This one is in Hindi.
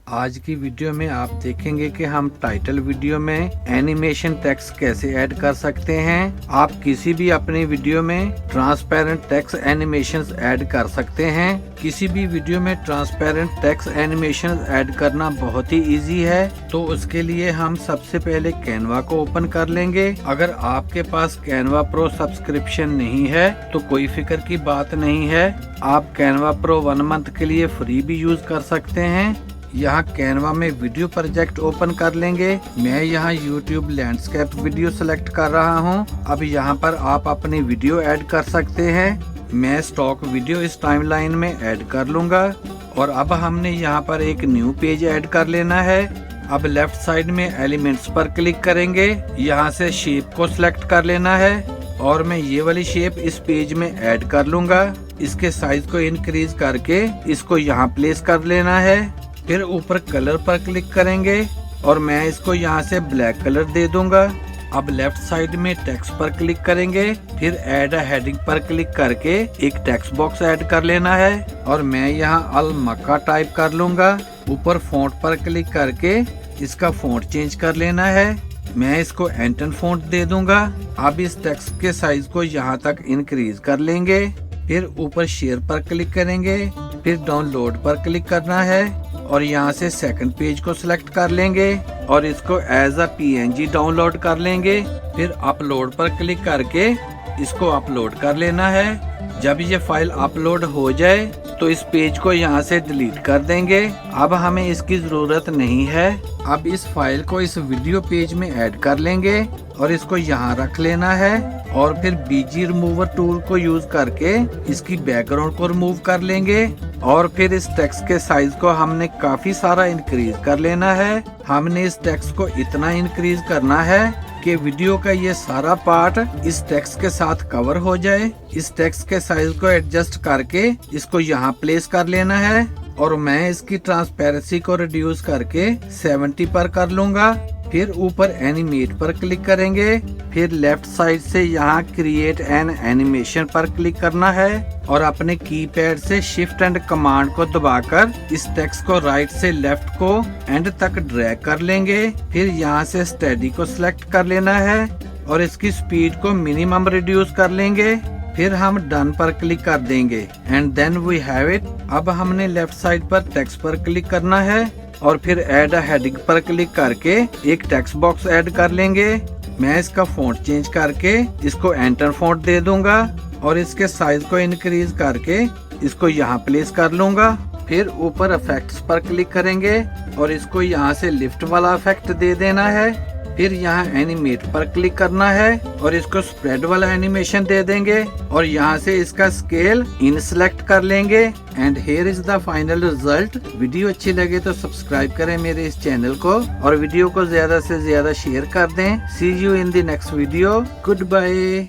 आज की वीडियो में आप देखेंगे कि हम टाइटल वीडियो में एनिमेशन टेक्स्ट कैसे ऐड कर सकते हैं। आप किसी भी अपनी वीडियो में ट्रांसपेरेंट टेक्स्ट एनिमेशंस ऐड कर सकते हैं। किसी भी वीडियो में ट्रांसपेरेंट टेक्स्ट एनिमेशन ऐड करना बहुत ही इजी है। तो उसके लिए हम सबसे पहले कैनवा को ओपन कर लेंगे। अगर आपके पास कैनवा प्रो सब्सक्रिप्शन नहीं है तो कोई फिक्र की बात नहीं है, आप कैनवा प्रो 1 मंथ के लिए फ्री भी यूज कर सकते हैं। यहाँ कैनवा में वीडियो प्रोजेक्ट ओपन कर लेंगे। मैं यहाँ YouTube लैंडस्केप वीडियो सेलेक्ट कर रहा हूँ। अब यहाँ पर आप अपनी वीडियो ऐड कर सकते हैं। मैं स्टॉक वीडियो इस टाइमलाइन में ऐड कर लूंगा। और अब हमने यहाँ पर एक न्यू पेज ऐड कर लेना है। अब लेफ्ट साइड में एलिमेंट्स पर क्लिक करेंगे। यहाँ से शेप को सिलेक्ट कर लेना है और मैं ये वाली शेप इस पेज में ऐड कर लूंगा। इसके साइज को इंक्रीज करके इसको यहाँ प्लेस कर लेना है। फिर ऊपर कलर पर क्लिक करेंगे और मैं इसको यहाँ से ब्लैक कलर दे दूंगा। अब लेफ्ट साइड में टेक्स्ट पर क्लिक करेंगे। फिर ऐड अ हेडिंग पर क्लिक करके एक टेक्स्ट बॉक्स ऐड कर लेना है और मैं यहाँ अल मक्का टाइप कर लूंगा। ऊपर फॉन्ट पर क्लिक करके इसका फॉन्ट चेंज कर लेना है। मैं इसको एंटन फॉन्ट दे दूंगा। अब इस टेक्स्ट के साइज को यहाँ तक इंक्रीज कर लेंगे। फिर ऊपर शेयर पर क्लिक करेंगे। फिर डाउनलोड पर क्लिक करना है और यहाँ से सेकंड पेज को सिलेक्ट कर लेंगे और इसको एज अ PNG डाउनलोड कर लेंगे। फिर अपलोड पर क्लिक करके इसको अपलोड कर लेना है। जब ये फाइल अपलोड हो जाए तो इस पेज को यहाँ से डिलीट कर देंगे। अब हमें इसकी जरूरत नहीं है। अब इस फाइल को इस वीडियो पेज में ऐड कर लेंगे और इसको यहाँ रख लेना है और फिर BG रिमूवर टूल को यूज करके इसकी बैकग्राउंड को रिमूव कर लेंगे। और फिर इस टेक्स्ट के साइज को हमने काफी सारा इंक्रीज कर लेना है। हमने इस टेक्स्ट को इतना इंक्रीज करना है कि वीडियो का ये सारा पार्ट इस टेक्स्ट के साथ कवर हो जाए। इस टेक्स्ट के साइज को एडजस्ट करके इसको यहाँ प्लेस कर लेना है और मैं इसकी ट्रांसपेरेंसी को रिड्यूस करके 70 पर कर लूंगा। फिर ऊपर एनिमेट पर क्लिक करेंगे। फिर लेफ्ट साइड से यहाँ क्रिएट एन एनिमेशन पर क्लिक करना है और अपने कीपैड से शिफ्ट एंड कमांड को दबाकर इस टेक्स्ट को राइट से लेफ्ट को एंड तक ड्रैग कर लेंगे। फिर यहाँ से स्टेडी को सिलेक्ट कर लेना है और इसकी स्पीड को मिनिमम रिड्यूस कर लेंगे। फिर हम डन पर क्लिक कर देंगे and then we have it. अब हमने लेफ्ट साइड पर टेक्स्ट पर क्लिक करना है और फिर ऐड अ हेडिंग पर क्लिक करके एक टेक्स्ट बॉक्स ऐड कर लेंगे। मैं इसका फॉन्ट चेंज करके इसको एंटर फॉन्ट दे दूंगा और इसके साइज को इंक्रीज करके इसको यहाँ प्लेस कर लूंगा। फिर ऊपर इफेक्ट्स पर क्लिक करेंगे और इसको यहाँ से लिफ्ट वाला इफेक्ट दे देना है। फिर यहाँ एनिमेट पर क्लिक करना है और इसको स्प्रेड वाला एनिमेशन दे देंगे और यहाँ से इसका स्केल इन सिलेक्ट कर लेंगे। And here is the final result. Video अच्छी लगे तो सब्सक्राइब करें मेरे इस चैनल को और वीडियो को ज्यादा से ज्यादा शेयर कर दें। See you in the next video. Good bye.